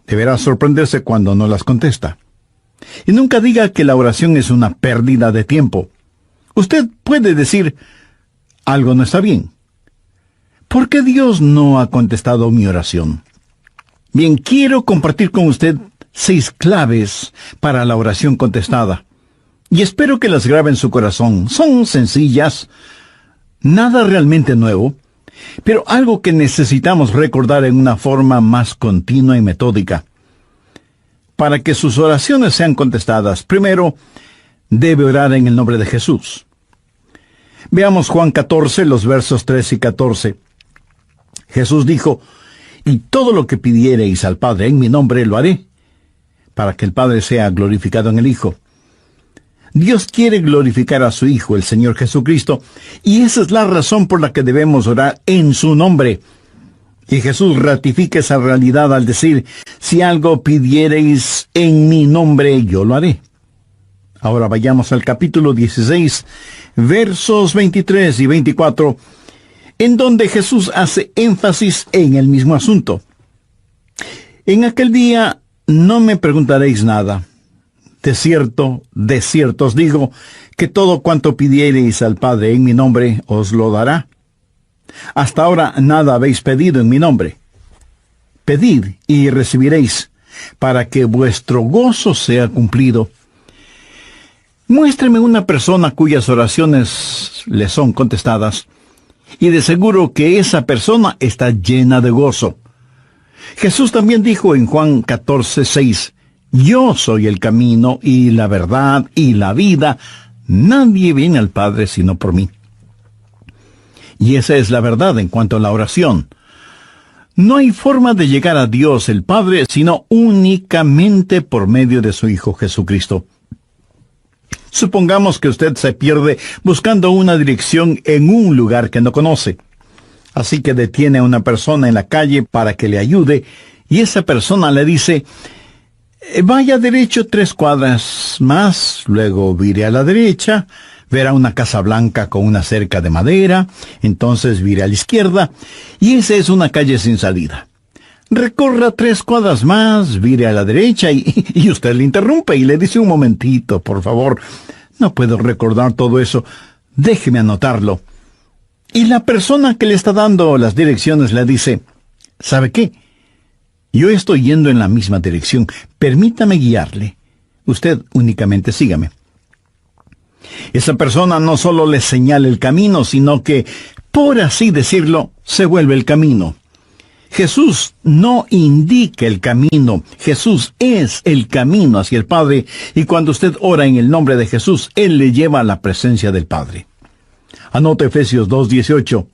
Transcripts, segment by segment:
Deberá sorprenderse cuando no las contesta. Y nunca diga que la oración es una pérdida de tiempo. Usted puede decir, algo no está bien. ¿Por qué Dios no ha contestado mi oración? Bien, quiero compartir con usted 6 claves para la oración contestada. Y espero que las grabe en su corazón. Son sencillas, nada realmente nuevo, pero algo que necesitamos recordar en una forma más continua y metódica. Para que sus oraciones sean contestadas, primero, debe orar en el nombre de Jesús. Veamos Juan 14, los versos 3 y 14. Jesús dijo, y todo lo que pidiereis al Padre en mi nombre lo haré, para que el Padre sea glorificado en el Hijo. Dios quiere glorificar a su Hijo, el Señor Jesucristo, y esa es la razón por la que debemos orar en su nombre. Y Jesús ratifica esa realidad al decir, si algo pidiereis en mi nombre, yo lo haré. Ahora vayamos al capítulo 16, versos 23 y 24, en donde Jesús hace énfasis en el mismo asunto. En aquel día no me preguntaréis nada. De cierto os digo, que todo cuanto pidiereis al Padre en mi nombre, os lo dará. Hasta ahora nada habéis pedido en mi nombre. Pedid y recibiréis, para que vuestro gozo sea cumplido. Muéstreme una persona cuyas oraciones le son contestadas, y de seguro que esa persona está llena de gozo. Jesús también dijo en Juan 14, 6, yo soy el camino y la verdad y la vida. Nadie viene al Padre sino por mí. Y esa es la verdad en cuanto a la oración. No hay forma de llegar a Dios el Padre sino únicamente por medio de su Hijo Jesucristo. Supongamos que usted se pierde buscando una dirección en un lugar que no conoce. Así que detiene a una persona en la calle para que le ayude, y esa persona le dice, vaya derecho 3 cuadras más, luego vire a la derecha, verá una casa blanca con una cerca de madera, entonces vire a la izquierda, y esa es una calle sin salida. Recorra 3 cuadras más, vire a la derecha, y usted le interrumpe y le dice, un momentito, por favor, no puedo recordar todo eso, déjeme anotarlo. Y la persona que le está dando las direcciones le dice, ¿sabe qué? Yo estoy yendo en la misma dirección, permítame guiarle. Usted únicamente sígame. Esa persona no solo le señala el camino, sino que, por así decirlo, se vuelve el camino. Jesús no indica el camino, Jesús es el camino hacia el Padre, y cuando usted ora en el nombre de Jesús, Él le lleva a la presencia del Padre. Anote Efesios 2:18.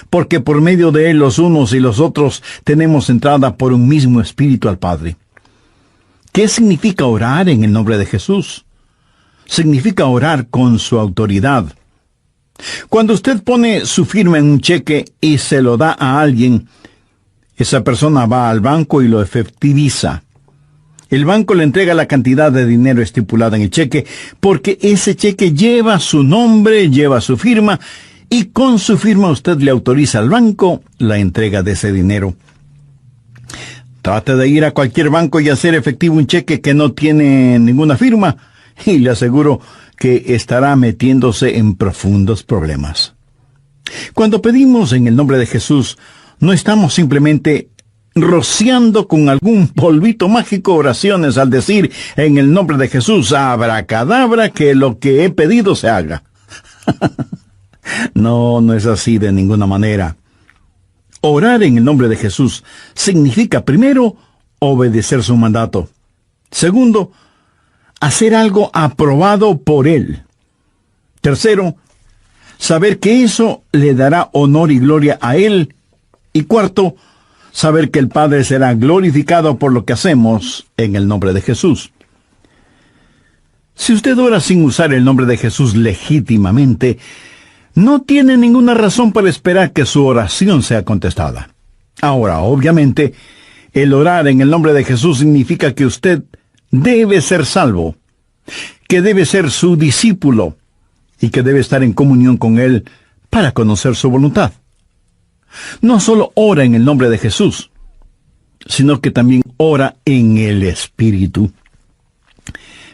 Porque por medio de Él los unos y los otros tenemos entrada por un mismo Espíritu al Padre. ¿Qué significa orar en el nombre de Jesús? Significa orar con su autoridad. Cuando usted pone su firma en un cheque y se lo da a alguien, esa persona va al banco y lo efectiviza. El banco le entrega la cantidad de dinero estipulada en el cheque, porque ese cheque lleva su nombre, lleva su firma, y con su firma usted le autoriza al banco la entrega de ese dinero. Trate de ir a cualquier banco y hacer efectivo un cheque que no tiene ninguna firma, y le aseguro que estará metiéndose en profundos problemas. Cuando pedimos en el nombre de Jesús, no estamos simplemente rociando con algún polvito mágico oraciones al decir en el nombre de Jesús, abracadabra, que lo que he pedido se haga. No es así de ninguna manera. Orar en el nombre de Jesús significa, primero, obedecer su mandato. Segundo, hacer algo aprobado por Él. Tercero, saber que eso le dará honor y gloria a Él. Y cuarto, saber que el Padre será glorificado por lo que hacemos en el nombre de Jesús. Si usted ora sin usar el nombre de Jesús legítimamente, no tiene ninguna razón para esperar que su oración sea contestada. Ahora, obviamente, el orar en el nombre de Jesús significa que usted debe ser salvo, que debe ser su discípulo y que debe estar en comunión con Él para conocer su voluntad. No solo ora en el nombre de Jesús, sino que también ora en el Espíritu.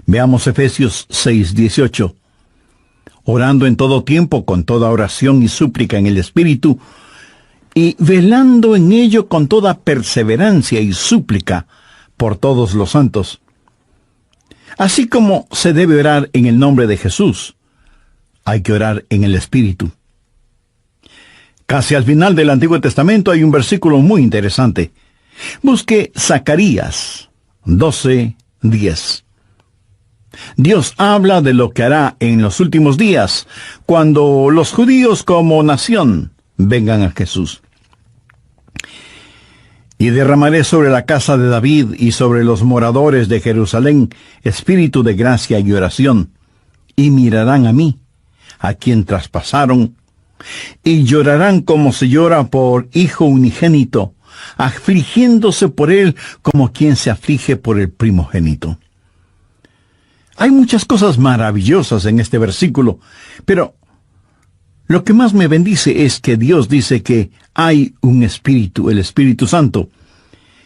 Veamos Efesios 6:18. Orando en todo tiempo, con toda oración y súplica en el Espíritu, y velando en ello con toda perseverancia y súplica por todos los santos. Así como se debe orar en el nombre de Jesús, hay que orar en el Espíritu. Casi al final del Antiguo Testamento hay un versículo muy interesante. Busque Zacarías 12:10. Dios habla de lo que hará en los últimos días, cuando los judíos como nación vengan a Jesús. Y derramaré sobre la casa de David y sobre los moradores de Jerusalén espíritu de gracia y oración, y mirarán a mí, a quien traspasaron, y llorarán como se llora por hijo unigénito, afligiéndose por él como quien se aflige por el primogénito. Hay muchas cosas maravillosas en este versículo, pero lo que más me bendice es que Dios dice que hay un Espíritu, el Espíritu Santo,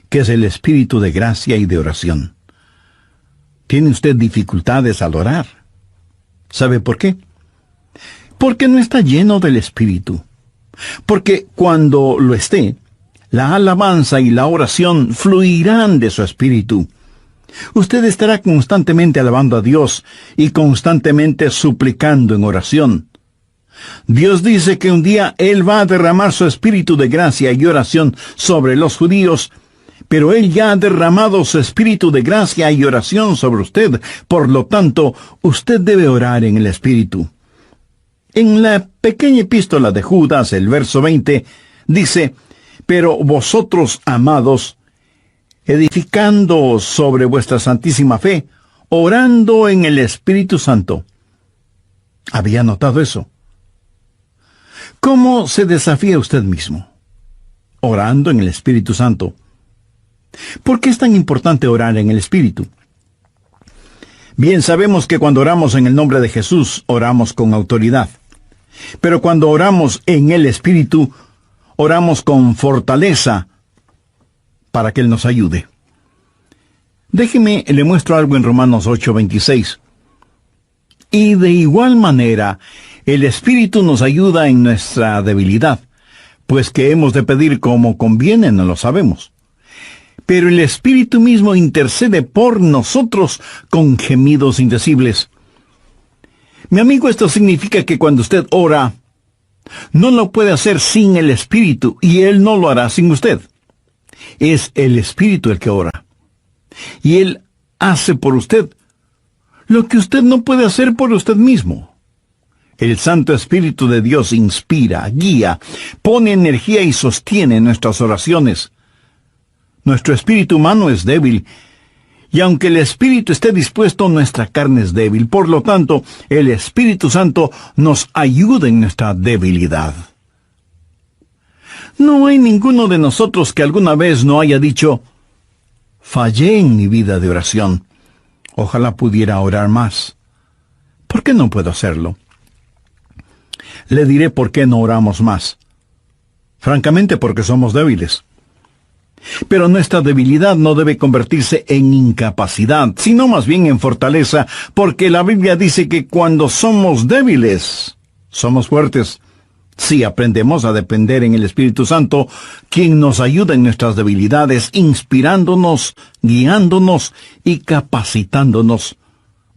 que es el Espíritu de gracia y de oración. ¿Tiene usted dificultades al orar? ¿Sabe por qué? Porque no está lleno del Espíritu. Porque cuando lo esté, la alabanza y la oración fluirán de su Espíritu. Usted estará constantemente alabando a Dios y constantemente suplicando en oración. Dios dice que un día Él va a derramar su espíritu de gracia y oración sobre los judíos, pero Él ya ha derramado su espíritu de gracia y oración sobre usted. Por lo tanto, usted debe orar en el Espíritu. En la pequeña epístola de Judas, el verso 20, dice: «Pero vosotros, amados, edificando sobre vuestra santísima fe, orando en el Espíritu Santo». ¿Había notado eso? ¿Cómo se desafía usted mismo? Orando en el Espíritu Santo. ¿Por qué es tan importante orar en el Espíritu? Bien, sabemos que cuando oramos en el nombre de Jesús, oramos con autoridad. Pero cuando oramos en el Espíritu, oramos con fortaleza para que Él nos ayude. Déjeme, le muestro algo en Romanos 8:26. Y de igual manera, el Espíritu nos ayuda en nuestra debilidad, pues que hemos de pedir como conviene no lo sabemos. Pero el Espíritu mismo intercede por nosotros con gemidos indecibles. Mi amigo, esto significa que cuando usted ora, no lo puede hacer sin el Espíritu, y Él no lo hará sin usted. Es el Espíritu el que ora. Y Él hace por usted lo que usted no puede hacer por usted mismo. El Santo Espíritu de Dios inspira, guía, pone energía y sostiene nuestras oraciones. Nuestro espíritu humano es débil, y aunque el Espíritu esté dispuesto, nuestra carne es débil. Por lo tanto, el Espíritu Santo nos ayuda en nuestra debilidad. No hay ninguno de nosotros que alguna vez no haya dicho: fallé en mi vida de oración. Ojalá pudiera orar más. ¿Por qué no puedo hacerlo? Le diré por qué no oramos más. Francamente, porque somos débiles. Pero nuestra debilidad no debe convertirse en incapacidad, sino más bien en fortaleza, porque la Biblia dice que cuando somos débiles, somos fuertes. Si aprendemos a depender en el Espíritu Santo, quien nos ayuda en nuestras debilidades, inspirándonos, guiándonos y capacitándonos.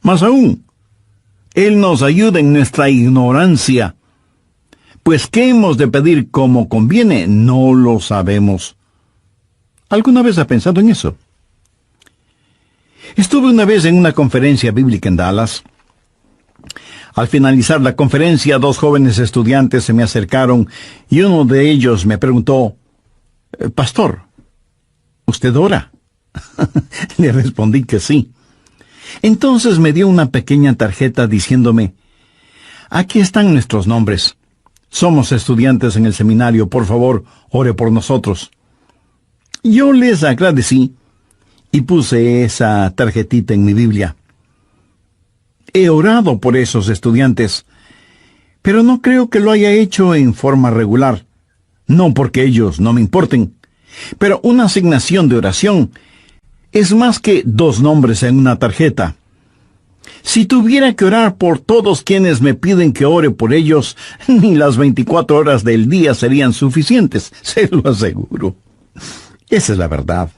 Más aún, Él nos ayuda en nuestra ignorancia. Pues ¿qué hemos de pedir como conviene? No lo sabemos. ¿Alguna vez ha pensado en eso? Estuve una vez en una conferencia bíblica en Dallas. Al finalizar la conferencia, 2 jóvenes estudiantes se me acercaron y uno de ellos me preguntó: «Pastor, ¿usted ora?». Le respondí que sí. Entonces me dio una pequeña tarjeta diciéndome: «Aquí están nuestros nombres. Somos estudiantes en el seminario. Por favor, ore por nosotros». Yo les agradecí y puse esa tarjetita en mi Biblia. He orado por esos estudiantes, pero no creo que lo haya hecho en forma regular. No porque ellos no me importen, Pero una asignación de oración es más que 2 nombres en una tarjeta. Si tuviera que orar por todos quienes me piden que ore por ellos, ni las 24 horas del día serían suficientes, se lo aseguro. Esa es la verdad.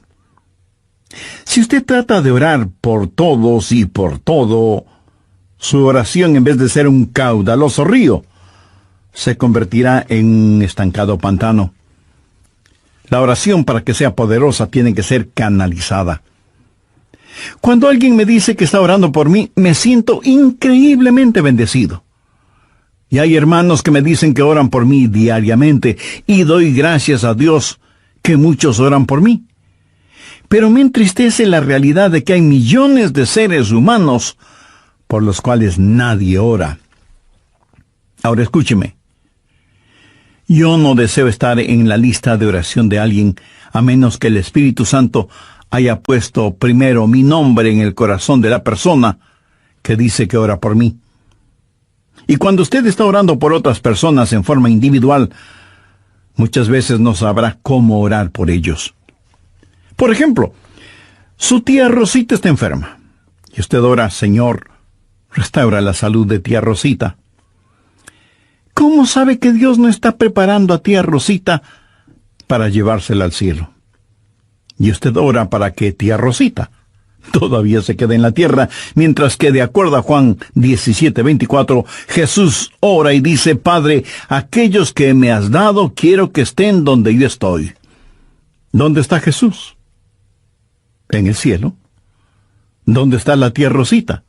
Si usted trata de orar por todos y por todo, su oración, en vez de ser un caudaloso río, se convertirá en un estancado pantano. La oración, para que sea poderosa, tiene que ser canalizada. Cuando alguien me dice que está orando por mí, me siento increíblemente bendecido. Y hay hermanos que me dicen que oran por mí diariamente, y doy gracias a Dios que muchos oran por mí. Pero me entristece la realidad de que hay millones de seres humanos por los cuales nadie ora. Ahora escúcheme. Yo no deseo estar en la lista de oración de alguien, a menos que el Espíritu Santo haya puesto primero mi nombre en el corazón de la persona que dice que ora por mí. Y cuando usted está orando por otras personas en forma individual, muchas veces no sabrá cómo orar por ellos. Por ejemplo, su tía Rosita está enferma, y usted ora: Señor, restaura la salud de tía Rosita. ¿Cómo sabe que Dios no está preparando a tía Rosita para llevársela al cielo? Y usted ora para que tía Rosita todavía se quede en la tierra, mientras que, de acuerdo a Juan 17:24, Jesús ora y dice: Padre, aquellos que me has dado, quiero que estén donde yo estoy. ¿Dónde está Jesús? En el cielo. ¿Dónde está la tía Rosita?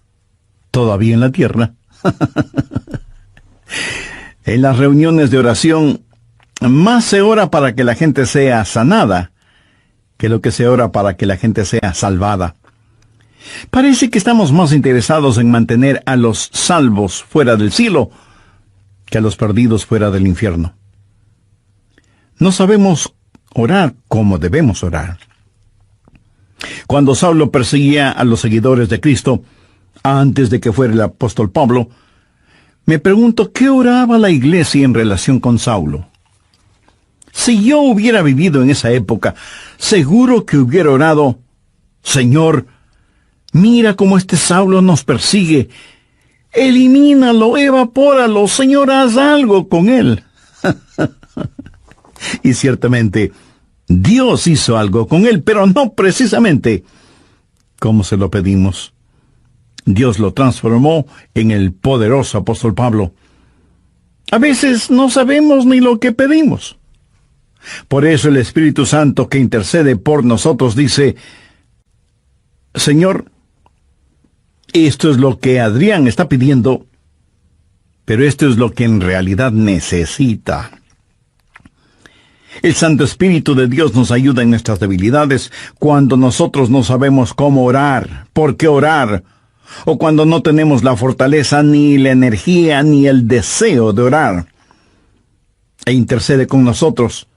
Todavía en la tierra. En las reuniones de oración, más se ora para que la gente sea sanada que lo que se ora para que la gente sea salvada. Parece que estamos más interesados en mantener a los salvos fuera del cielo que a los perdidos fuera del infierno. No sabemos orar como debemos orar. Cuando Saulo perseguía a los seguidores de Cristo, antes de que fuera el apóstol Pablo, me pregunto qué oraba la iglesia en relación con Saulo. Si yo hubiera vivido en esa época, seguro que hubiera orado: Señor, mira cómo este Saulo nos persigue. Elimínalo, evapóralo, Señor, haz algo con él. Y ciertamente, Dios hizo algo con él, pero no precisamente como se lo pedimos. Dios lo transformó en el poderoso apóstol Pablo. A veces no sabemos ni lo que pedimos. Por eso el Espíritu Santo, que intercede por nosotros, dice: Señor, esto es lo que Adrián está pidiendo, pero esto es lo que en realidad necesita. El Santo Espíritu de Dios nos ayuda en nuestras debilidades, cuando nosotros no sabemos cómo orar, por qué orar, o cuando no tenemos la fortaleza, ni la energía, ni el deseo de orar. E intercede con nosotros,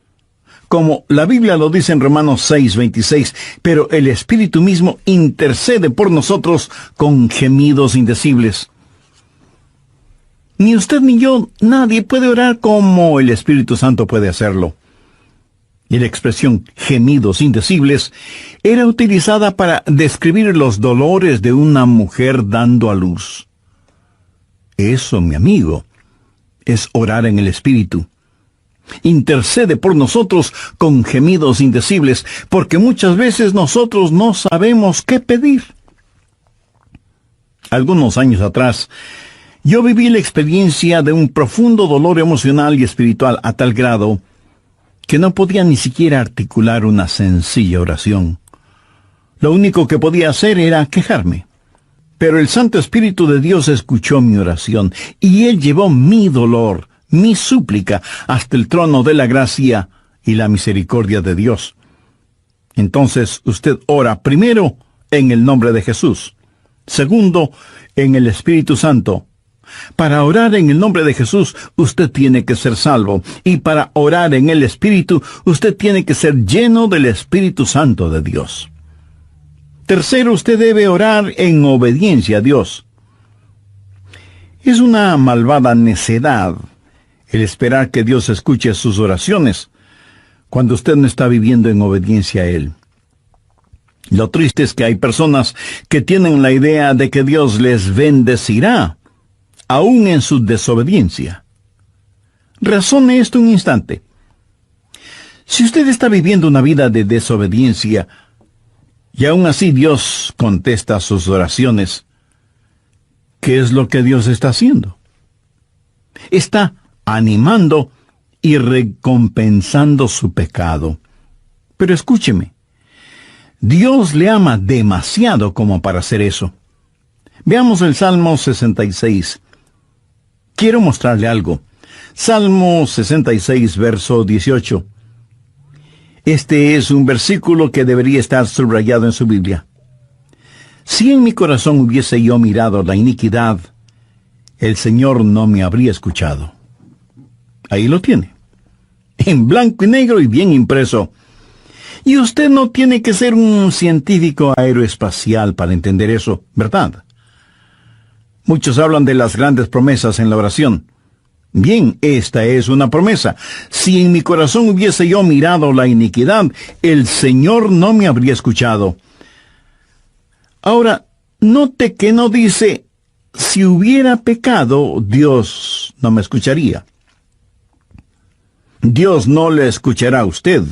como la Biblia lo dice en Romanos 6:26, pero el Espíritu mismo intercede por nosotros con gemidos indecibles. Ni usted ni yo, nadie puede orar como el Espíritu Santo puede hacerlo. Y la expresión gemidos indecibles era utilizada para describir los dolores de una mujer dando a luz. Eso, mi amigo, es orar en el Espíritu. Intercede por nosotros con gemidos indecibles, porque muchas veces nosotros no sabemos qué pedir. Algunos años atrás, yo viví la experiencia de un profundo dolor emocional y espiritual a tal grado que no podía ni siquiera articular una sencilla oración. Lo único que podía hacer era quejarme. Pero el Santo Espíritu de Dios escuchó mi oración, y Él llevó mi dolor, mi súplica, hasta el trono de la gracia y la misericordia de Dios. Entonces usted ora primero en el nombre de Jesús, segundo en el Espíritu Santo. Para orar en el nombre de Jesús, usted tiene que ser salvo. Y para orar en el Espíritu, usted tiene que ser lleno del Espíritu Santo de Dios. Tercero, usted debe orar en obediencia a Dios. Es una malvada necedad el esperar que Dios escuche sus oraciones, cuando usted no está viviendo en obediencia a Él. Lo triste es que hay personas que tienen la idea de que Dios les bendecirá, aún en su desobediencia. Razone esto un instante. Si usted está viviendo una vida de desobediencia, y aún así Dios contesta sus oraciones, ¿qué es lo que Dios está haciendo? Está animando y recompensando su pecado. Pero escúcheme, Dios le ama demasiado como para hacer eso. Veamos el Salmo 66. Quiero mostrarle algo. Salmo 66, verso 18. Este es un versículo que debería estar subrayado en su Biblia. Si en mi corazón hubiese yo mirado la iniquidad, el Señor no me habría escuchado. Ahí lo tiene, en blanco y negro y bien impreso. Y usted no tiene que ser un científico aeroespacial para entender eso, ¿verdad? Muchos hablan de las grandes promesas en la oración. Bien, esta es una promesa. Si en mi corazón hubiese yo mirado la iniquidad, el Señor no me habría escuchado. Ahora, note que no dice, si hubiera pecado, Dios no me escucharía. Dios no le escuchará a usted.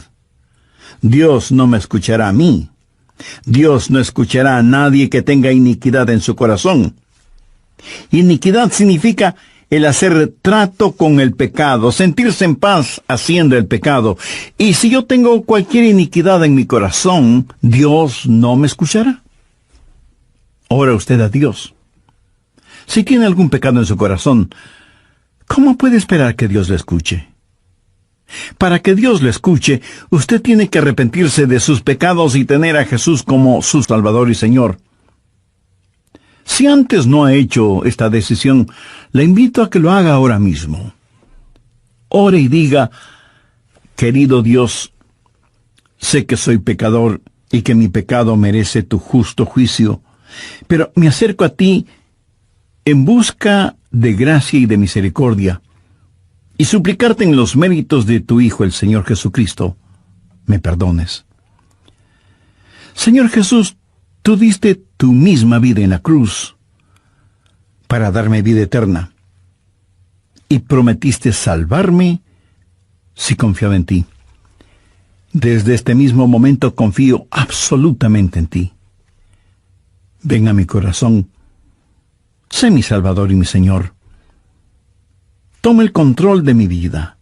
Dios no me escuchará a mí. Dios no escuchará a nadie que tenga iniquidad en su corazón. Iniquidad significa el hacer trato con el pecado, sentirse en paz haciendo el pecado. Y si yo tengo cualquier iniquidad en mi corazón, Dios no me escuchará. Ora usted a Dios. Si tiene algún pecado en su corazón, ¿cómo puede esperar que Dios le escuche? Para que Dios le escuche, usted tiene que arrepentirse de sus pecados y tener a Jesús como su Salvador y Señor. Si antes no ha hecho esta decisión, le invito a que lo haga ahora mismo. Ore y diga, querido Dios, sé que soy pecador y que mi pecado merece tu justo juicio, pero me acerco a ti en busca de gracia y de misericordia, y suplicarte en los méritos de tu Hijo, el Señor Jesucristo, me perdones. Señor Jesús, tú diste tu misma vida en la cruz para darme vida eterna, y prometiste salvarme si confiaba en ti. Desde este mismo momento confío absolutamente en ti. Ven a mi corazón, sé mi Salvador y mi Señor. Toma el control de mi vida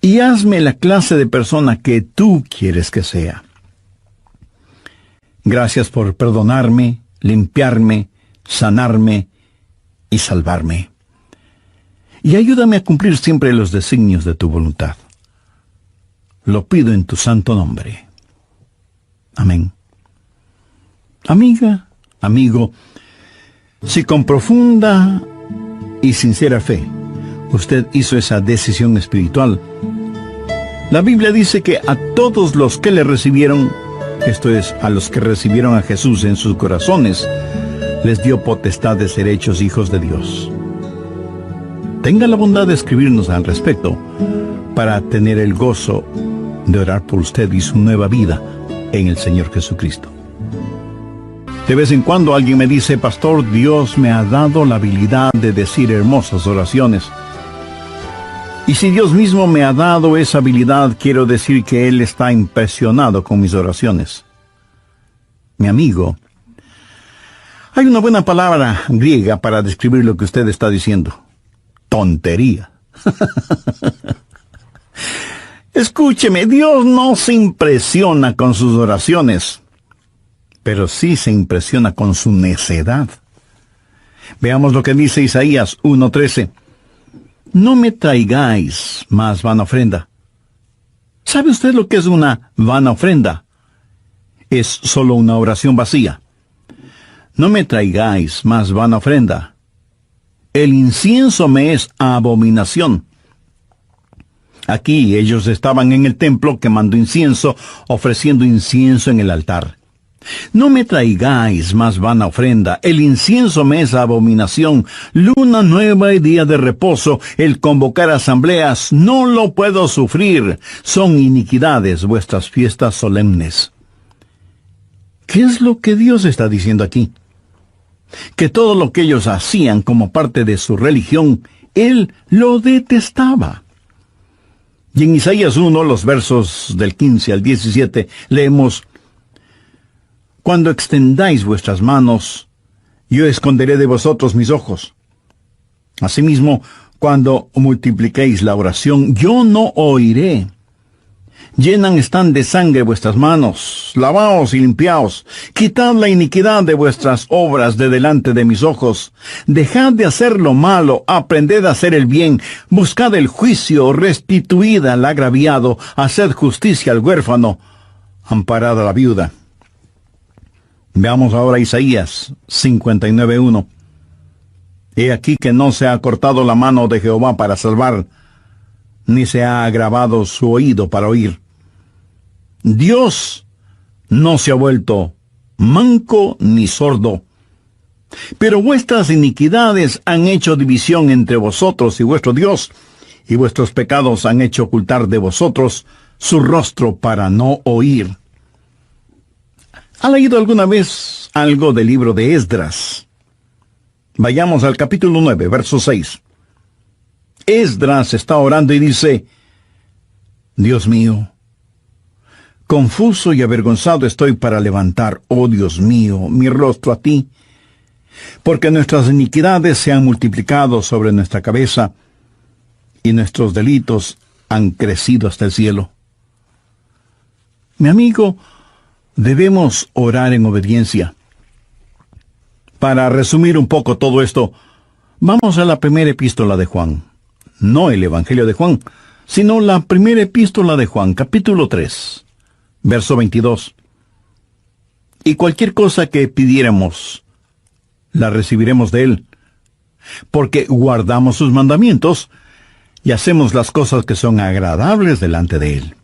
y hazme la clase de persona que tú quieres que sea. Gracias por perdonarme, limpiarme, sanarme y salvarme. Y ayúdame a cumplir siempre los designios de tu voluntad. Lo pido en tu santo nombre. Amén. Amiga, amigo, si con profunda y sincera fe usted hizo esa decisión espiritual, la Biblia dice que a todos los que le recibieron, esto es, a los que recibieron a Jesús en sus corazones, les dio potestad de ser hechos hijos de Dios. Tenga la bondad de escribirnos al respecto para tener el gozo de orar por usted y su nueva vida en el Señor Jesucristo. De vez en cuando alguien me dice, pastor, Dios me ha dado la habilidad de decir hermosas oraciones. Y si Dios mismo me ha dado esa habilidad, quiero decir que Él está impresionado con mis oraciones. Mi amigo, hay una buena palabra griega para describir lo que usted está diciendo. Tontería. Escúcheme, Dios no se impresiona con sus oraciones, pero sí se impresiona con su necedad. Veamos lo que dice Isaías 1:13. No me traigáis más vana ofrenda. ¿Sabe usted lo que es una vana ofrenda? Es solo una oración vacía. No me traigáis más vana ofrenda. El incienso me es abominación. Aquí ellos estaban en el templo quemando incienso, ofreciendo incienso en el altar. No me traigáis más vana ofrenda, el incienso me es abominación, luna nueva y día de reposo, el convocar asambleas, no lo puedo sufrir, son iniquidades vuestras fiestas solemnes. ¿Qué es lo que Dios está diciendo aquí? Que todo lo que ellos hacían como parte de su religión, Él lo detestaba. Y en Isaías 1, los versos del 15 al 17, leemos: Cuando extendáis vuestras manos, yo esconderé de vosotros mis ojos. Asimismo, cuando multipliquéis la oración, yo no oiré. Llenan están de sangre vuestras manos, lavaos y limpiaos, quitad la iniquidad de vuestras obras de delante de mis ojos, dejad de hacer lo malo, aprended a hacer el bien, buscad el juicio, restituid al agraviado, haced justicia al huérfano, amparad a la viuda. Veamos ahora Isaías 59:1. He aquí que no se ha cortado la mano de Jehová para salvar, ni se ha agravado su oído para oír. Dios no se ha vuelto manco ni sordo, pero vuestras iniquidades han hecho división entre vosotros y vuestro Dios, y vuestros pecados han hecho ocultar de vosotros su rostro para no oír. ¿Ha leído alguna vez algo del libro de Esdras? Vayamos al capítulo 9, verso 6. Esdras está orando y dice: Dios mío, confuso y avergonzado estoy para levantar, oh Dios mío, mi rostro a ti, porque nuestras iniquidades se han multiplicado sobre nuestra cabeza, y nuestros delitos han crecido hasta el cielo. Mi amigo, debemos orar en obediencia. Para resumir un poco todo esto, vamos a la primera epístola de Juan. No el Evangelio de Juan, sino la primera epístola de Juan, capítulo 3, verso 22. Y cualquier cosa que pidiéramos, la recibiremos de Él, porque guardamos sus mandamientos y hacemos las cosas que son agradables delante de Él.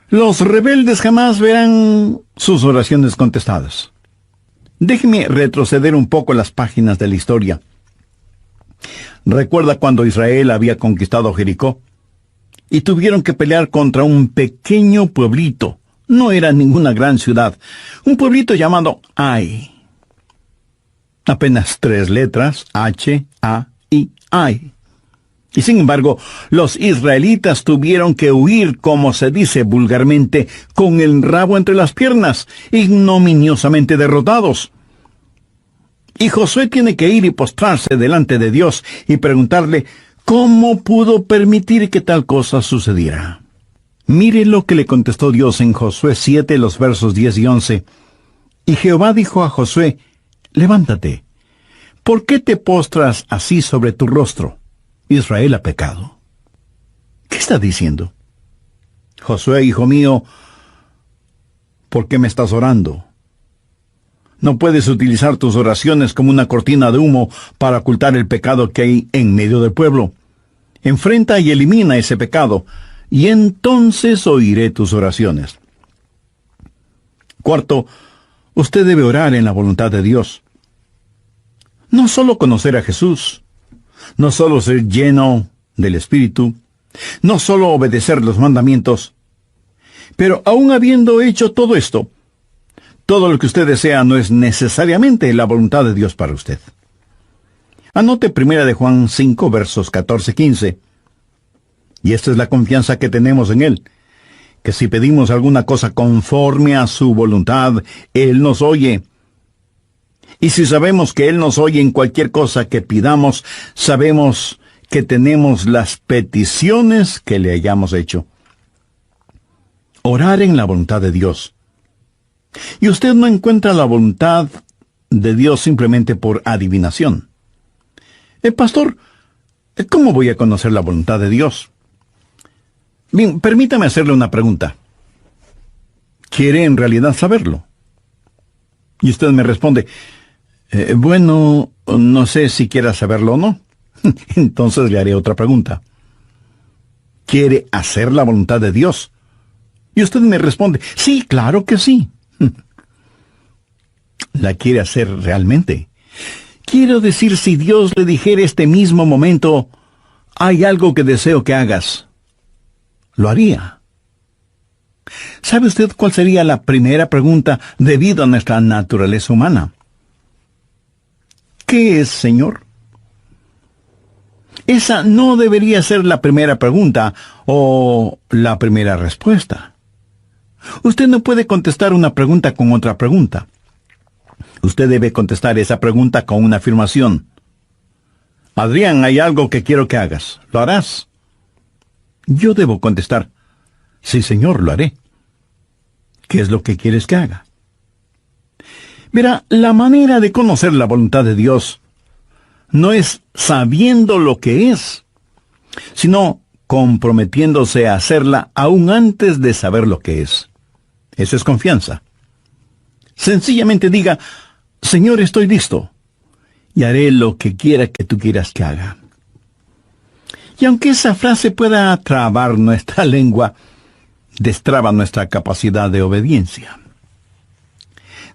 Los rebeldes jamás verán sus oraciones contestadas. Déjeme retroceder un poco las páginas de la historia. ¿Recuerda cuando Israel había conquistado Jericó? Y tuvieron que pelear contra un pequeño pueblito. No era ninguna gran ciudad. Un pueblito llamado Ai. Apenas 3 letras, H, A, I, Ai. Y sin embargo, los israelitas tuvieron que huir, como se dice vulgarmente, con el rabo entre las piernas, ignominiosamente derrotados. Y Josué tiene que ir y postrarse delante de Dios y preguntarle cómo pudo permitir que tal cosa sucediera. Mire lo que le contestó Dios en Josué 7, los versos 10 y 11. Y Jehová dijo a Josué: levántate, ¿por qué te postras así sobre tu rostro? Israel ha pecado. ¿Qué está diciendo? Josué, hijo mío, ¿por qué me estás orando? No puedes utilizar tus oraciones como una cortina de humo para ocultar el pecado que hay en medio del pueblo. Enfrenta y elimina ese pecado, y entonces oiré tus oraciones. Cuarto, usted debe orar en la voluntad de Dios. No solo conocer a Jesús, no solo ser lleno del Espíritu, no solo obedecer los mandamientos, pero aún habiendo hecho todo esto, todo lo que usted desea no es necesariamente la voluntad de Dios para usted. Anote 1 de Juan 5, versos 14-15. Y esta es la confianza que tenemos en Él, que si pedimos alguna cosa conforme a su voluntad, Él nos oye. Y si sabemos que Él nos oye en cualquier cosa que pidamos, sabemos que tenemos las peticiones que le hayamos hecho. Orar en la voluntad de Dios. Y usted no encuentra la voluntad de Dios simplemente por adivinación. Pastor, ¿cómo voy a conocer la voluntad de Dios? Bien, permítame hacerle una pregunta. ¿Quiere en realidad saberlo? Y usted me responde: bueno, no sé si quiera saberlo o no. Entonces le haré otra pregunta. ¿Quiere hacer la voluntad de Dios? Y usted me responde: sí, claro que sí. la quiere hacer realmente. Quiero decir, si Dios le dijera este mismo momento, hay algo que deseo que hagas, lo haría. ¿Sabe usted cuál sería la primera pregunta debido a nuestra naturaleza humana? ¿Qué es, Señor? Esa no debería ser la primera pregunta o la primera respuesta. Usted no puede contestar una pregunta con otra pregunta. Usted debe contestar esa pregunta con una afirmación. Adrián, hay algo que quiero que hagas. ¿Lo harás? Yo debo contestar, sí, Señor, lo haré. ¿Qué es lo que quieres que haga? Verá, la manera de conocer la voluntad de Dios no es sabiendo lo que es, sino comprometiéndose a hacerla aún antes de saber lo que es. Eso es confianza. Sencillamente diga, Señor, estoy listo, y haré lo que quiera que tú quieras que haga. Y aunque esa frase pueda trabar nuestra lengua, destraba nuestra capacidad de obediencia.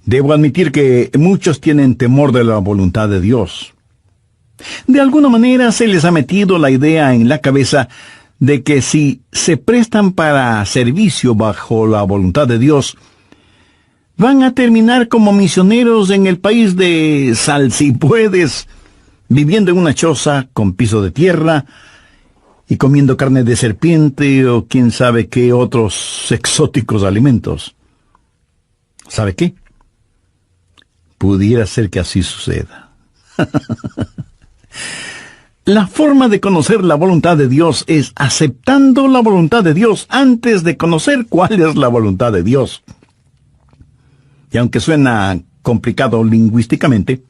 Debo admitir que muchos tienen temor de la voluntad de Dios. De alguna manera se les ha metido la idea en la cabeza de que si se prestan para servicio bajo la voluntad de Dios, van a terminar como misioneros en el país de Salsipuedes, viviendo en una choza con piso de tierra y comiendo carne de serpiente o quién sabe qué otros exóticos alimentos. ¿Sabe qué? Pudiera ser que así suceda. La forma de conocer la voluntad de Dios es aceptando la voluntad de Dios antes de conocer cuál es la voluntad de Dios. Y aunque suena complicado lingüísticamente,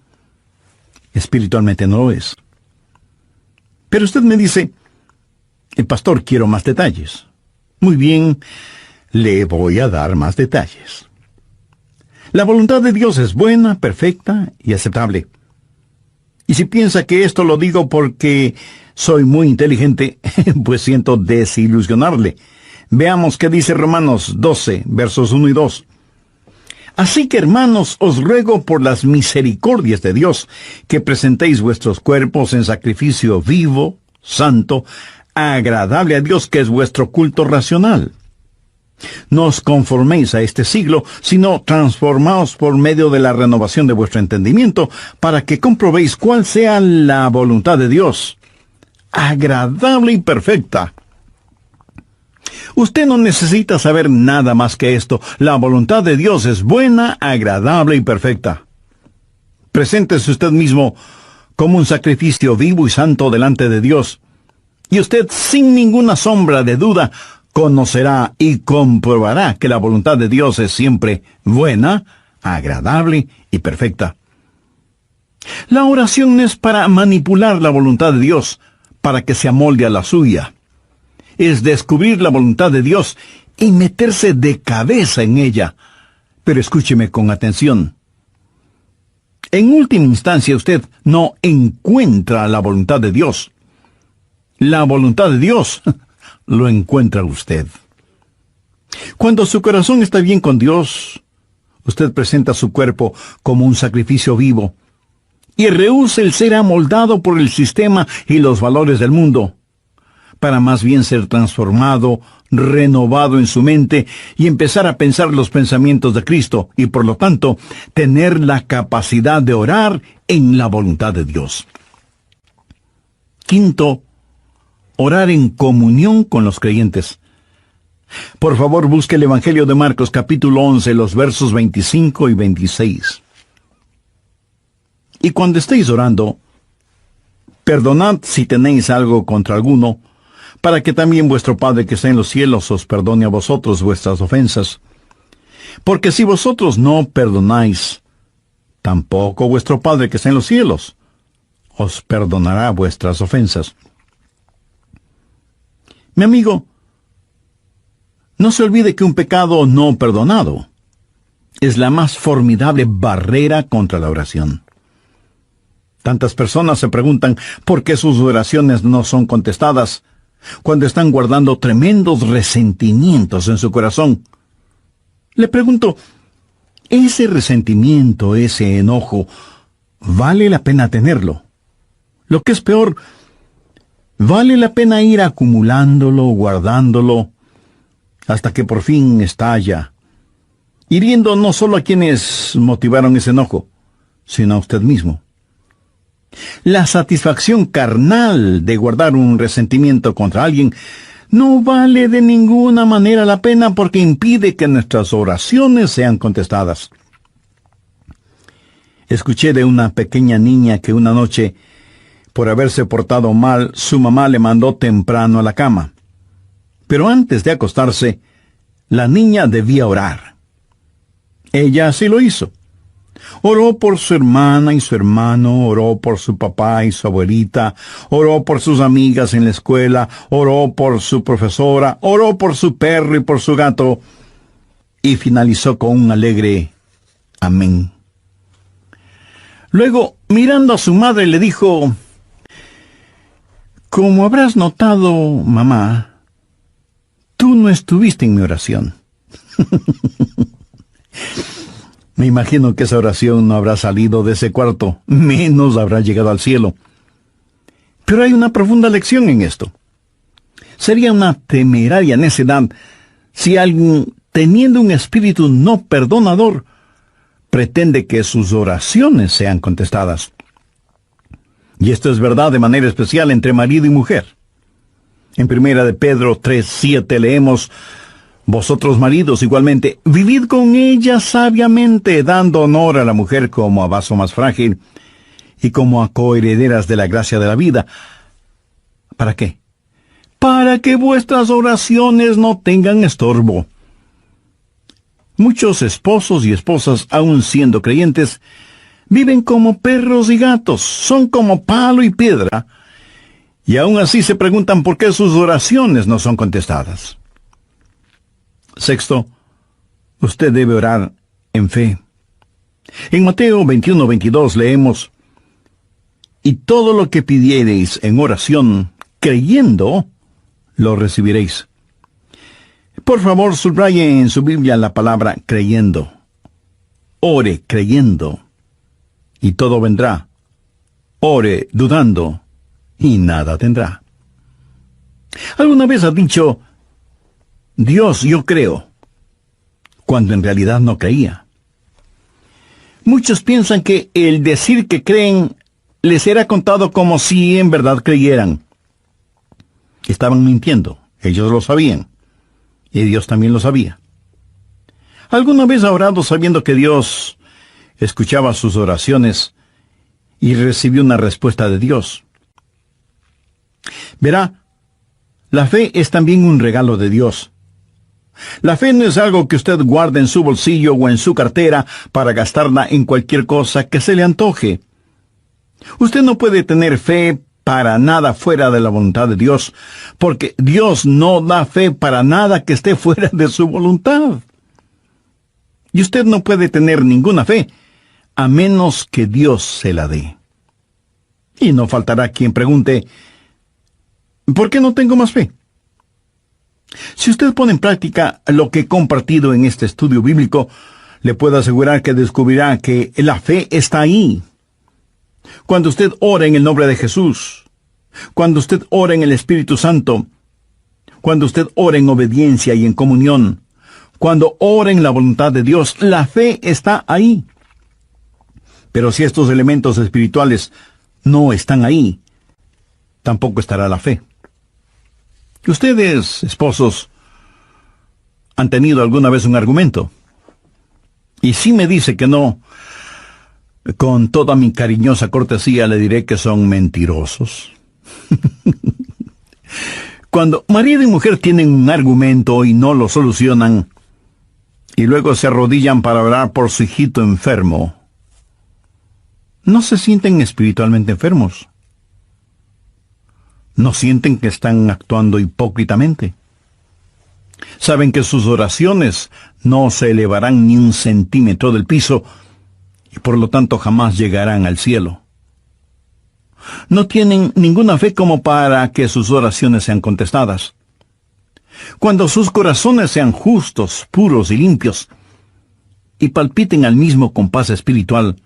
espiritualmente no lo es. Pero usted me dice, pastor, quiero más detalles. Muy bien, le voy a dar más detalles. La voluntad de Dios es buena, perfecta y aceptable. Y si piensa que esto lo digo porque soy muy inteligente, pues siento desilusionarle. Veamos qué dice Romanos 12, versos 1 y 2. Así que, hermanos, os ruego por las misericordias de Dios, que presentéis vuestros cuerpos en sacrificio vivo, santo, agradable a Dios, que es vuestro culto racional. No os conforméis a este siglo, sino transformaos por medio de la renovación de vuestro entendimiento, para que comprobéis cuál sea la voluntad de Dios, agradable y perfecta. Usted no necesita saber nada más que esto. La voluntad de Dios es buena, agradable y perfecta. Preséntese usted mismo como un sacrificio vivo y santo delante de Dios, y usted, sin ninguna sombra de duda, conocerá y comprobará que la voluntad de Dios es siempre buena, agradable y perfecta. La oración no es para manipular la voluntad de Dios, para que se amolde a la suya. Es descubrir la voluntad de Dios y meterse de cabeza en ella. Pero escúcheme con atención. En última instancia, usted no encuentra la voluntad de Dios. La voluntad de Dios lo encuentra usted. Cuando su corazón está bien con Dios, usted presenta su cuerpo como un sacrificio vivo y rehúsa el ser amoldado por el sistema y los valores del mundo, para más bien ser transformado, renovado en su mente y empezar a pensar los pensamientos de Cristo y, por lo tanto, tener la capacidad de orar en la voluntad de Dios. Quinto, orar en comunión con los creyentes. Por favor, busque el Evangelio de Marcos, capítulo 11, los versos 25 y 26. Y cuando estéis orando, perdonad si tenéis algo contra alguno, para que también vuestro Padre que está en los cielos os perdone a vosotros vuestras ofensas. Porque si vosotros no perdonáis, tampoco vuestro Padre que está en los cielos os perdonará vuestras ofensas. Mi amigo, no se olvide que un pecado no perdonado es la más formidable barrera contra la oración. Tantas personas se preguntan por qué sus oraciones no son contestadas cuando están guardando tremendos resentimientos en su corazón. Le pregunto, Ese resentimiento, ese enojo, vale la pena tenerlo. Lo que es peor, vale la pena ir acumulándolo, guardándolo, hasta que por fin estalla, hiriendo no solo a quienes motivaron ese enojo, sino a usted mismo. La satisfacción carnal de guardar un resentimiento contra alguien no vale de ninguna manera la pena porque impide que nuestras oraciones sean contestadas. Escuché de una pequeña niña que una noche, por haberse portado mal, su mamá le mandó temprano a la cama. Pero antes de acostarse, la niña debía orar. Ella así lo hizo. Oró por su hermana y su hermano, oró por su papá y su abuelita, oró por sus amigas en la escuela, oró por su profesora, oró por su perro y por su gato, y finalizó con un alegre amén. Luego, mirando a su madre, le dijo: «Como habrás notado, mamá, tú no estuviste en mi oración». Me imagino que esa oración no habrá salido de ese cuarto, menos habrá llegado al cielo. Pero hay una profunda lección en esto. Sería una temeraria necedad si alguien, teniendo un espíritu no perdonador, pretende que sus oraciones sean contestadas. Y esto es verdad de manera especial entre marido y mujer. En 1 Pedro 3:7 leemos: «Vosotros maridos igualmente, vivid con ella sabiamente, dando honor a la mujer como a vaso más frágil y como a coherederas de la gracia de la vida». ¿Para qué? Para que vuestras oraciones no tengan estorbo. Muchos esposos y esposas, aun siendo creyentes, viven como perros y gatos, son como palo y piedra, y aún así se preguntan por qué sus oraciones no son contestadas. Sexto, usted debe orar en fe. En Mateo 21:22 leemos: «Y todo lo que pidiereis en oración, creyendo, lo recibiréis». Por favor, subraye en su Biblia la palabra creyendo. Ore creyendo, y todo vendrá. Ore dudando, y nada tendrá. ¿Alguna vez ha dicho: «Dios, yo creo», cuando en realidad no creía? Muchos piensan que el decir que creen les será contado como si en verdad creyeran. Estaban mintiendo, ellos lo sabían, y Dios también lo sabía. ¿Alguna vez ha orado sabiendo que Dios escuchaba sus oraciones y recibió una respuesta de Dios? Verá, la fe es también un regalo de Dios. La fe no es algo que usted guarde en su bolsillo o en su cartera para gastarla en cualquier cosa que se le antoje. Usted no puede tener fe para nada fuera de la voluntad de Dios, porque Dios no da fe para nada que esté fuera de su voluntad. Y usted no puede tener ninguna fe a menos que Dios se la dé. Y no faltará quien pregunte: ¿por qué no tengo más fe? Si usted pone en práctica lo que he compartido en este estudio bíblico, le puedo asegurar que descubrirá que la fe está ahí. Cuando usted ora en el nombre de Jesús, cuando usted ora en el Espíritu Santo, cuando usted ora en obediencia y en comunión, cuando ora en la voluntad de Dios, la fe está ahí. Pero si estos elementos espirituales no están ahí, tampoco estará la fe. Ustedes, esposos, han tenido alguna vez un argumento. Y si me dice que no, con toda mi cariñosa cortesía le diré que son mentirosos. Cuando marido y mujer tienen un argumento y no lo solucionan, y luego se arrodillan para orar por su hijito enfermo, ¿no se sienten espiritualmente enfermos? ¿No sienten que están actuando hipócritamente? Saben que sus oraciones no se elevarán ni un centímetro del piso y por lo tanto jamás llegarán al cielo. No tienen ninguna fe como para que sus oraciones sean contestadas. Cuando sus corazones sean justos, puros y limpios, y palpiten al mismo compás espiritual,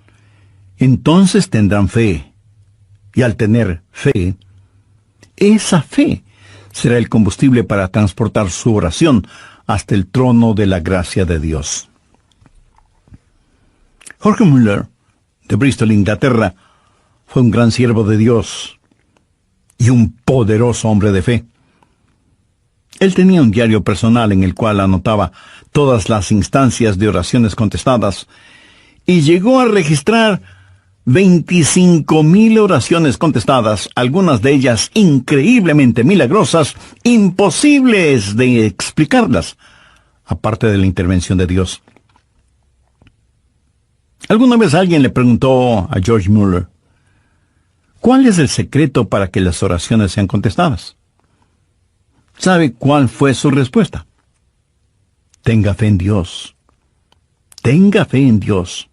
entonces tendrán fe. Y al tener fe, esa fe será el combustible para transportar su oración hasta el trono de la gracia de Dios. Jorge Mueller, de Bristol, Inglaterra, fue un gran siervo de Dios y un poderoso hombre de fe. Él tenía un diario personal en el cual anotaba todas las instancias de oraciones contestadas y llegó a registrar 25,000 oraciones contestadas, algunas de ellas increíblemente milagrosas, imposibles de explicarlas, aparte de la intervención de Dios. Alguna vez alguien le preguntó a George Mueller, ¿cuál es el secreto para que las oraciones sean contestadas? ¿Sabe cuál fue su respuesta? Tenga fe en Dios. Tenga fe en Dios.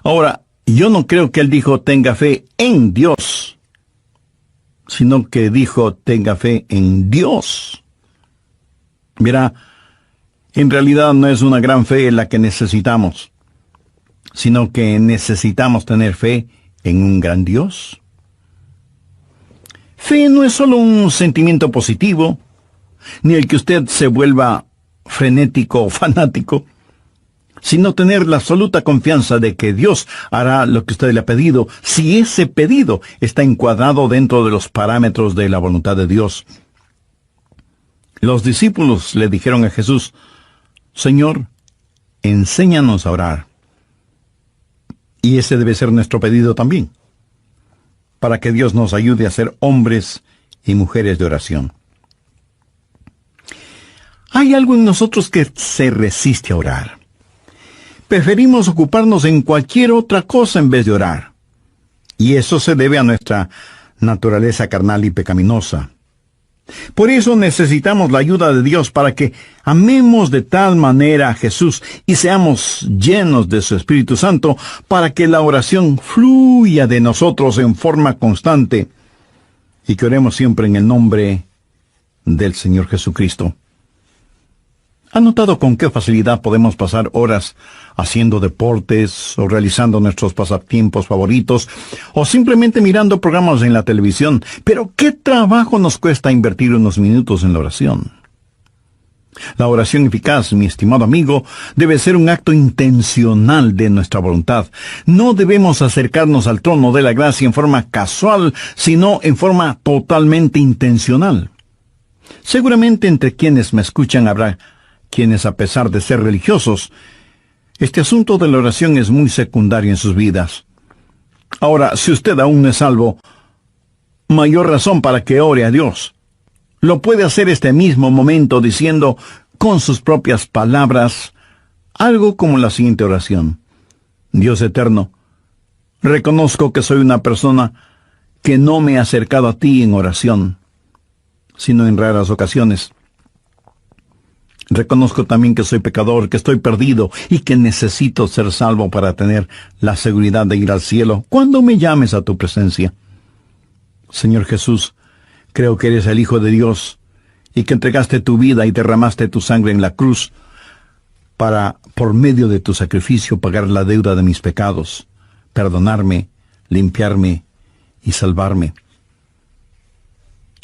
Ahora, yo no creo que él dijo tenga fe en Dios, sino que dijo tenga fe en Dios. Verá, en realidad no es una gran fe la que necesitamos, sino que necesitamos tener fe en un gran Dios. Fe no es solo un sentimiento positivo, ni el que usted se vuelva frenético o fanático, sino tener la absoluta confianza de que Dios hará lo que usted le ha pedido, si ese pedido está encuadrado dentro de los parámetros de la voluntad de Dios. Los discípulos le dijeron a Jesús, Señor, enséñanos a orar. Y ese debe ser nuestro pedido también, para que Dios nos ayude a ser hombres y mujeres de oración. Hay algo en nosotros que se resiste a orar. Preferimos ocuparnos en cualquier otra cosa en vez de orar. Y eso se debe a nuestra naturaleza carnal y pecaminosa. Por eso necesitamos la ayuda de Dios para que amemos de tal manera a Jesús y seamos llenos de su Espíritu Santo para que la oración fluya de nosotros en forma constante y que oremos siempre en el nombre del Señor Jesucristo. ¿Ha notado con qué facilidad podemos pasar horas haciendo deportes o realizando nuestros pasatiempos favoritos o simplemente mirando programas en la televisión? Pero ¿qué trabajo nos cuesta invertir unos minutos en la oración? La oración eficaz, mi estimado amigo, debe ser un acto intencional de nuestra voluntad. No debemos acercarnos al trono de la gracia en forma casual, sino en forma totalmente intencional. Seguramente entre quienes me escuchan habrá quienes, a pesar de ser religiosos, este asunto de la oración es muy secundario en sus vidas. Ahora, si usted aún no es salvo, mayor razón para que ore a Dios. Lo puede hacer este mismo momento diciendo con sus propias palabras algo como la siguiente oración. Dios eterno, reconozco que soy una persona que no me he acercado a ti en oración, sino en raras ocasiones. Reconozco también que soy pecador, que estoy perdido y que necesito ser salvo para tener la seguridad de ir al cielo cuando me llames a tu presencia. Señor Jesús, creo que eres el Hijo de Dios y que entregaste tu vida y derramaste tu sangre en la cruz para, por medio de tu sacrificio, pagar la deuda de mis pecados, perdonarme, limpiarme y salvarme.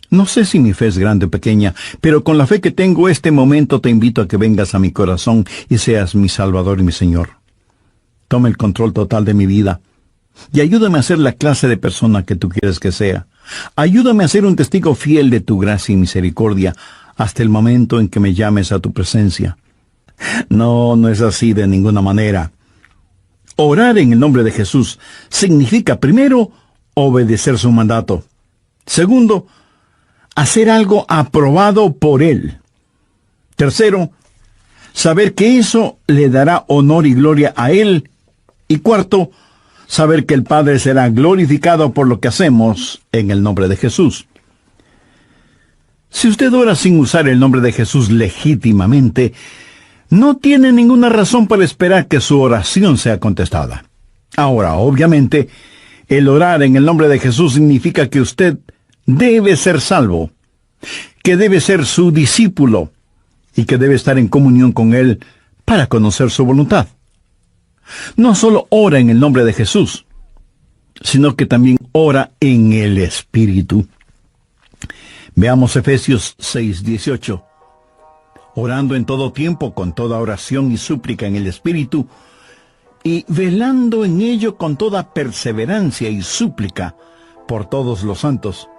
No sé si mi fe es grande o pequeña, pero con la fe que tengo este momento te invito a que vengas a mi corazón y seas mi Salvador y mi Señor. Toma el control total de mi vida y ayúdame a ser la clase de persona que tú quieres que sea. Ayúdame a ser un testigo fiel de tu gracia y misericordia hasta el momento en que me llames a tu presencia. No, no es así de ninguna manera. Orar en el nombre de Jesús significa, primero, obedecer su mandato. Segundo, hacer algo aprobado por Él. Tercero, saber que eso le dará honor y gloria a Él. Y cuarto, saber que el Padre será glorificado por lo que hacemos en el nombre de Jesús. Si usted ora sin usar el nombre de Jesús legítimamente, no tiene ninguna razón para esperar que su oración sea contestada. Ahora, obviamente, el orar en el nombre de Jesús significa que usted debe ser salvo, que debe ser su discípulo y que debe estar en comunión con Él para conocer su voluntad. No solo ora en el nombre de Jesús, sino que también ora en el Espíritu. Veamos Efesios 6:18. Orando en todo tiempo, con toda oración y súplica en el Espíritu, y velando en ello con toda perseverancia y súplica por todos los santos.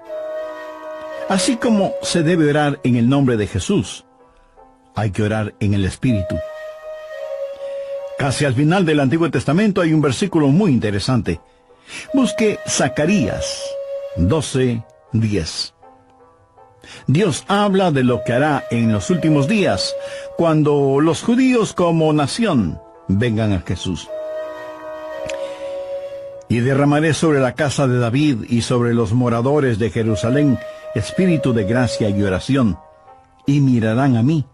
Así como se debe orar en el nombre de Jesús, hay que orar en el Espíritu. Casi al final del Antiguo Testamento hay un versículo muy interesante. Busque Zacarías 12:10. Dios habla de lo que hará en los últimos días, cuando los judíos como nación vengan a Jesús. Y derramaré sobre la casa de David y sobre los moradores de Jerusalén espíritu de gracia y oración, y mirarán a mí,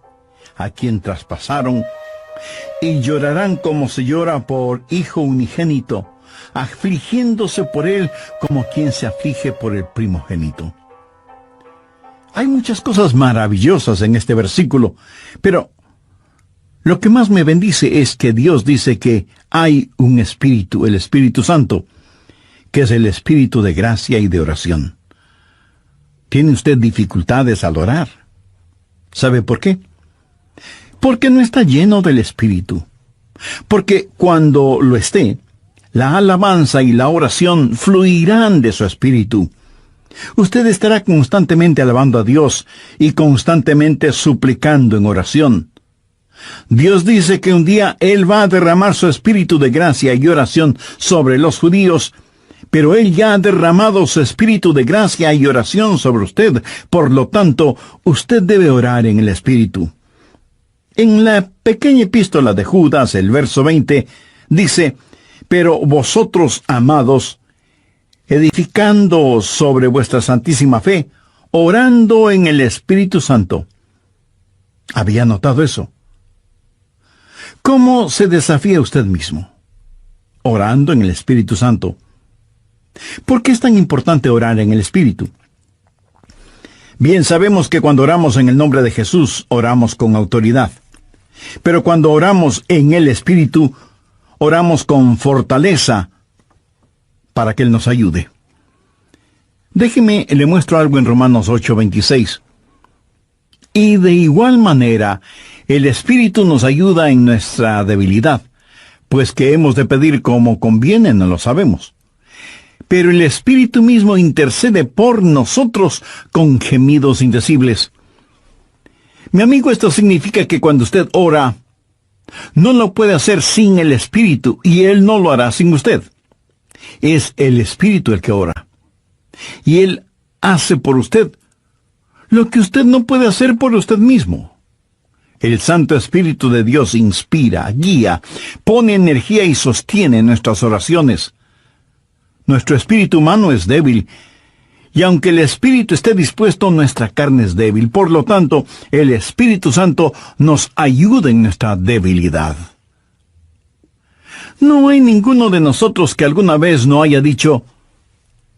a quien traspasaron, y llorarán como se llora por hijo unigénito, afligiéndose por él como quien se aflige por el primogénito. Hay muchas cosas maravillosas en este versículo, pero lo que más me bendice es que Dios dice que hay un Espíritu, el Espíritu Santo, que es el Espíritu de gracia y de oración. ¿Tiene usted dificultades al orar? ¿Sabe por qué? Porque no está lleno del Espíritu. Porque cuando lo esté, la alabanza y la oración fluirán de su Espíritu. Usted estará constantemente alabando a Dios y constantemente suplicando en oración. Dios dice que un día Él va a derramar su espíritu de gracia y oración sobre los judíos, pero Él ya ha derramado su espíritu de gracia y oración sobre usted. Por lo tanto, usted debe orar en el Espíritu. En la pequeña epístola de Judas, el verso 20, dice: «Pero vosotros, amados, edificando sobre vuestra santísima fe, orando en el Espíritu Santo». ¿Había notado eso? ¿Cómo se desafía usted mismo? Orando en el Espíritu Santo. ¿Por qué es tan importante orar en el Espíritu? Bien, sabemos que cuando oramos en el nombre de Jesús, oramos con autoridad. Pero cuando oramos en el Espíritu, oramos con fortaleza para que Él nos ayude. Déjeme, le muestro algo en Romanos 8:26. Y de igual manera, el Espíritu nos ayuda en nuestra debilidad, pues que hemos de pedir como conviene no lo sabemos. Pero el Espíritu mismo intercede por nosotros con gemidos indecibles. Mi amigo, esto significa que cuando usted ora, no lo puede hacer sin el Espíritu, y Él no lo hará sin usted. Es el Espíritu el que ora. Y Él hace por usted lo que usted no puede hacer por usted mismo. El Santo Espíritu de Dios inspira, guía, pone energía y sostiene nuestras oraciones. Nuestro espíritu humano es débil, y aunque el Espíritu esté dispuesto, nuestra carne es débil. Por lo tanto, el Espíritu Santo nos ayuda en nuestra debilidad. No hay ninguno de nosotros que alguna vez no haya dicho: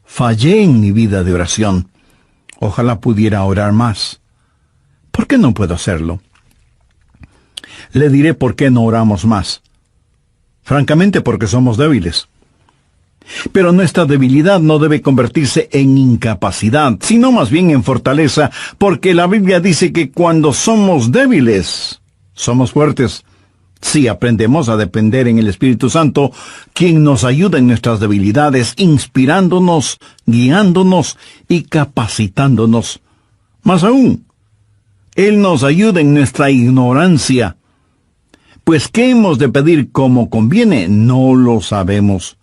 «Fallé en mi vida de oración. Ojalá pudiera orar más. ¿Por qué no puedo hacerlo?». Le diré por qué no oramos más. Francamente, porque somos débiles. Pero nuestra debilidad no debe convertirse en incapacidad, sino más bien en fortaleza, porque la Biblia dice que cuando somos débiles, somos fuertes. Si aprendemos a depender en el Espíritu Santo, quien nos ayuda en nuestras debilidades, inspirándonos, guiándonos y capacitándonos. Más aún, Él nos ayuda en nuestra ignorancia. Pues ¿qué hemos de pedir como conviene? No lo sabemos.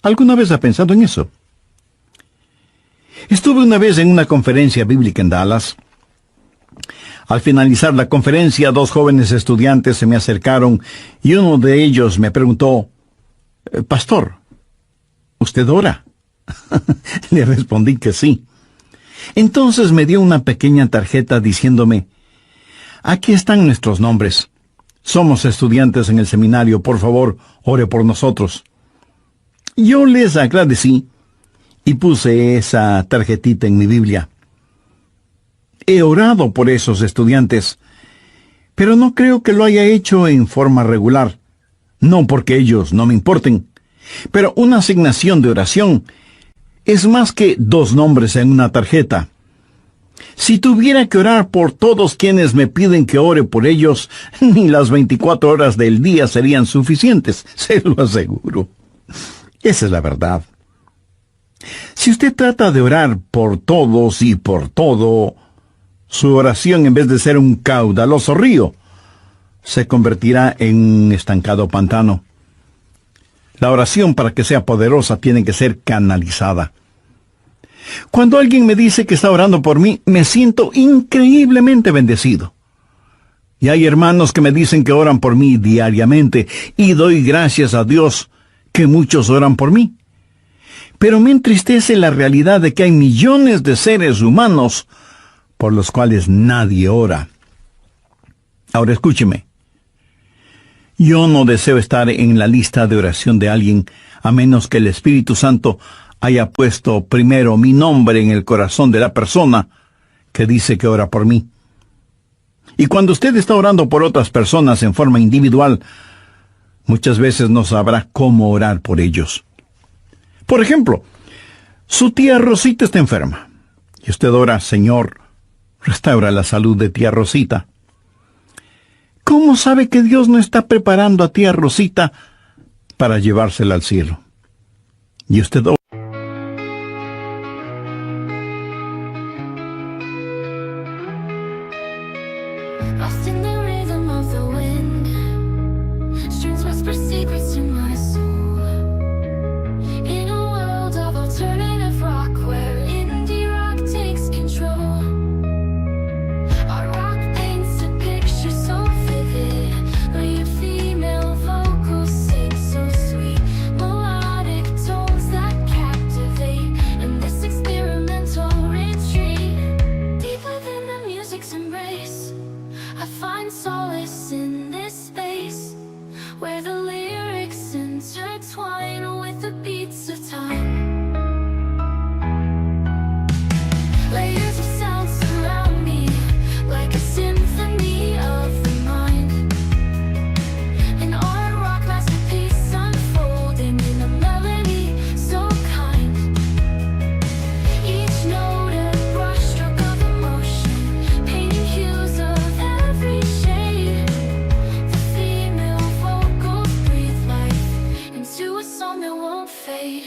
¿Alguna vez ha pensado en eso? Estuve una vez en una conferencia bíblica en Dallas. Al finalizar la conferencia, 2 jóvenes estudiantes se me acercaron y uno de ellos me preguntó: «Pastor, ¿usted ora?». Le respondí que sí. Entonces me dio una pequeña tarjeta diciéndome: «Aquí están nuestros nombres. Somos estudiantes en el seminario. Por favor, ore por nosotros». Yo les agradecí y puse esa tarjetita en mi Biblia. He orado por esos estudiantes, Pero no creo que lo haya hecho en forma regular. No porque ellos no me importen. Pero una asignación de oración es más que 2 nombres en una tarjeta. Si tuviera que orar por todos quienes me piden que ore por ellos, ni las 24 horas del día serían suficientes, se lo aseguro. Esa es la verdad. Si usted trata de orar por todos y por todo, su oración, en vez de ser un caudaloso río, se convertirá en un estancado pantano. La oración, para que sea poderosa, tiene que ser canalizada. Cuando alguien me dice que está orando por mí, me siento increíblemente bendecido. Y hay hermanos que me dicen que oran por mí diariamente, y doy gracias a Dios que muchos oran por mí. Pero me entristece la realidad de que hay millones de seres humanos por los cuales nadie ora. Ahora escúcheme. Yo no deseo estar en la lista de oración de alguien, a menos que el Espíritu Santo haya puesto primero mi nombre en el corazón de la persona que dice que ora por mí. Y cuando usted está orando por otras personas en forma individual, muchas veces no sabrá cómo orar por ellos. Por ejemplo, su tía Rosita está enferma, y usted ora: Señor, restaura la salud de tía Rosita. ¿Cómo sabe que Dios no está preparando a tía Rosita para llevársela al cielo? Y usted ora. Lost in the rhythm of the wind, streams whisper secrets to my soul. In a world of alternative rock where indie rock takes control, our rock paints a picture so vivid, where your female vocals sing so sweet, melodic tones that captivate in this experimental retreat. Deep within the music's embrace, I find solace in this space, where the lyrics intertwine with the beats of time. Layers of sound surround me, like a symphony of the mind. An art rock masterpiece unfolding in a melody so kind. Each note a brushstroke of emotion, painting hues of every shade. The female vocals breathe life into a song that won't fade.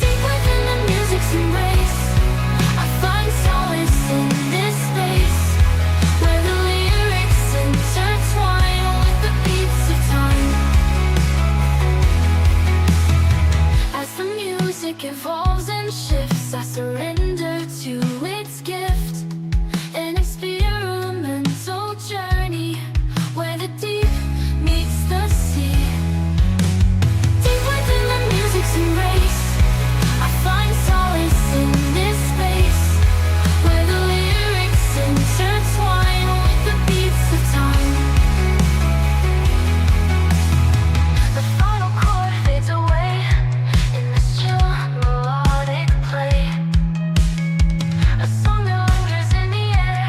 Deep within the music's embrace, I find solace in this space, where the lyrics intertwine with the beats of time. As the music evolves and shifts, I surrender to its gift, an experimental journey where the deep meets the sea. Deep within the music's embrace, I find solace in this space, where the lyrics intertwine with the beats of time. The final chord fades away in this chill melodic play, a song that lingers in the air,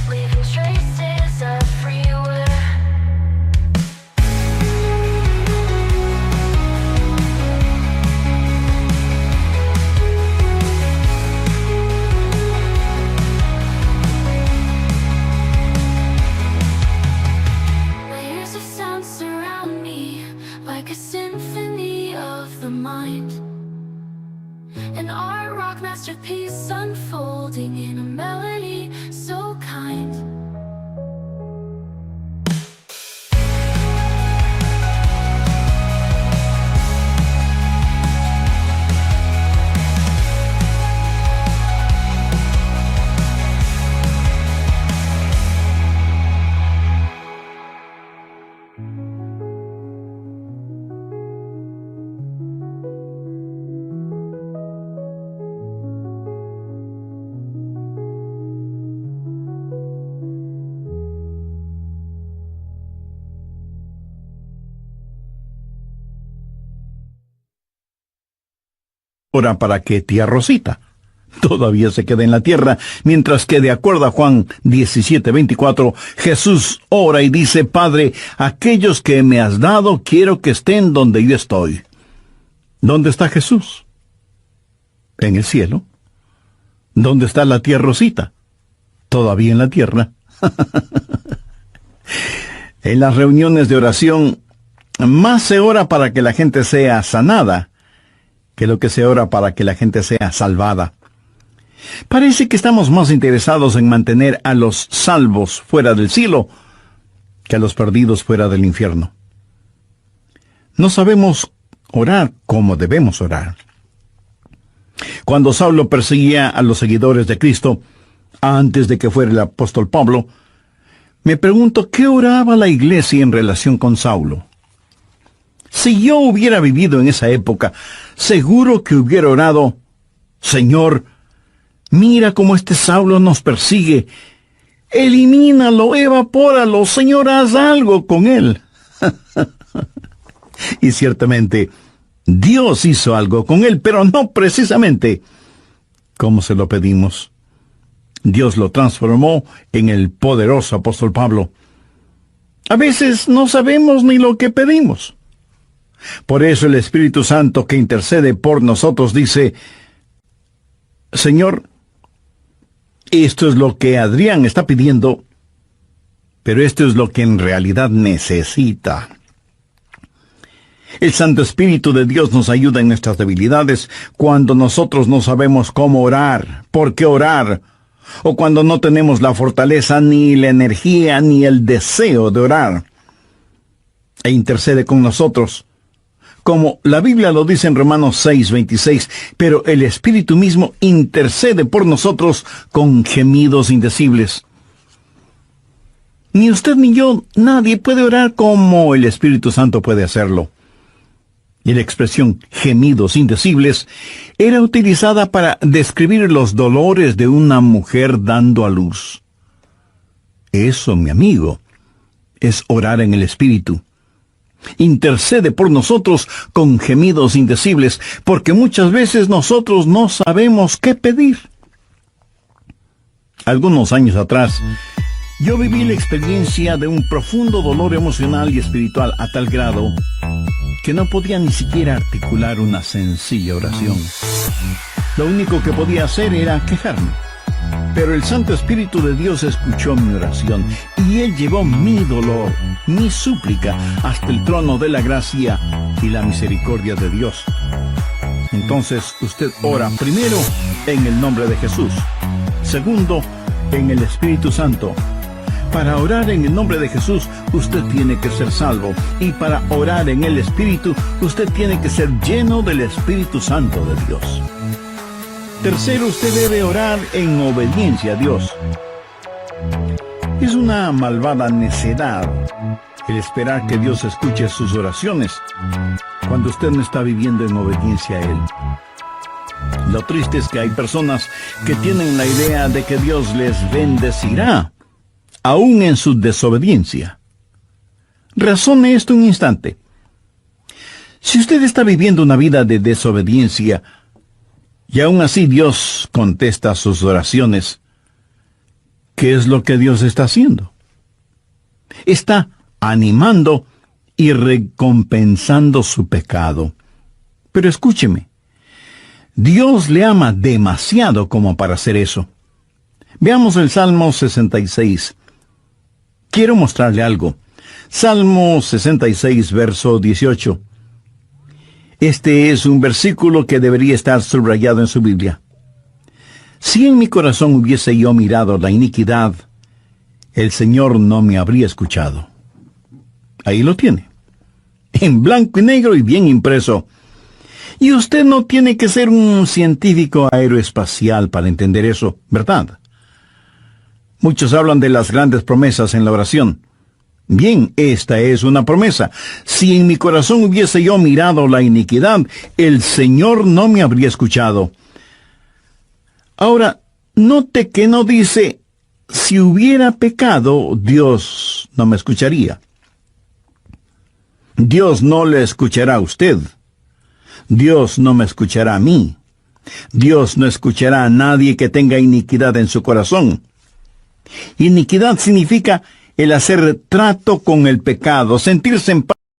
leaving traces everywhere. Layers of sound surround me, like a symphony of the mind. An art rock masterpiece unfolding in a melody so kind. Ora para que tía Rosita todavía se queda en la tierra, mientras que de acuerdo a Juan 17:24, Jesús ora y dice: Padre, aquellos que me has dado quiero que estén donde yo estoy. ¿Dónde está Jesús? En el cielo. ¿Dónde está la tía Rosita? Todavía en la tierra. En las reuniones de oración, más se ora para que la gente sea sanada que lo que se ora para que la gente sea salvada. Parece que estamos más interesados en mantener a los salvos fuera del cielo que a los perdidos fuera del infierno. No sabemos orar como debemos orar. Cuando Saulo perseguía a los seguidores de Cristo, antes de que fuera el apóstol Pablo, me pregunto qué oraba la iglesia en relación con Saulo. Si yo hubiera vivido en esa época, seguro que hubiera orado: Señor, mira cómo este Saulo nos persigue. Elimínalo, evapóralo, Señor, haz algo con él. Y ciertamente, Dios hizo algo con él, pero no precisamente como se lo pedimos. Dios lo transformó en el poderoso apóstol Pablo. A veces no sabemos ni lo que pedimos. Por eso el Espíritu Santo que intercede por nosotros dice: Señor, esto es lo que Adrián está pidiendo, pero esto es lo que en realidad necesita. El Santo Espíritu de Dios nos ayuda en nuestras debilidades cuando nosotros no sabemos cómo orar, por qué orar, o cuando no tenemos la fortaleza, ni la energía, ni el deseo de orar. E intercede con nosotros, como la Biblia lo dice en Romanos 6:26, pero el Espíritu mismo intercede por nosotros con gemidos indecibles. Ni usted ni yo, nadie puede orar como el Espíritu Santo puede hacerlo. Y la expresión gemidos indecibles era utilizada para describir los dolores de una mujer dando a luz. Eso, mi amigo, es orar en el Espíritu. Intercede por nosotros con gemidos indecibles, porque muchas veces nosotros no sabemos qué pedir. Algunos años atrás, yo viví la experiencia de un profundo dolor emocional y espiritual a tal grado que no podía ni siquiera articular una sencilla oración. Lo único que podía hacer era quejarme. Pero el Santo Espíritu de Dios escuchó mi oración y Él llevó mi dolor, mi súplica, hasta el trono de la gracia y la misericordia de Dios. Entonces usted ora primero en el nombre de Jesús, segundo en el Espíritu Santo. Para orar en el nombre de Jesús, usted tiene que ser salvo. Y para orar en el Espíritu, usted tiene que ser lleno del Espíritu Santo de Dios. Tercero, usted debe orar en obediencia a Dios. Es una malvada necedad el esperar que Dios escuche sus oraciones cuando usted no está viviendo en obediencia a Él. Lo triste es que hay personas que tienen la idea de que Dios les bendecirá, aún en su desobediencia. Razone esto un instante. Si usted está viviendo una vida de desobediencia, y aún así Dios contesta sus oraciones, ¿qué es lo que Dios está haciendo? Está animando y recompensando su pecado. Pero escúcheme, Dios le ama demasiado como para hacer eso. Veamos el Salmo 66. Quiero mostrarle algo. Salmo 66, verso 18. Este es un versículo que debería estar subrayado en su Biblia. Si en mi corazón hubiese yo mirado la iniquidad, el Señor no me habría escuchado. Ahí lo tiene, en blanco y negro y bien impreso. Y usted no tiene que ser un científico aeroespacial para entender eso, ¿verdad? Muchos hablan de las grandes promesas en la oración. Bien, esta es una promesa. Si en mi corazón hubiese yo mirado la iniquidad, el Señor no me habría escuchado. Ahora, note que no dice, si hubiera pecado, Dios no me escucharía. Dios no le escuchará a usted. Dios no me escuchará a mí. Dios no escuchará a nadie que tenga iniquidad en su corazón. Iniquidad significa el hacer trato con el pecado, sentirse en paz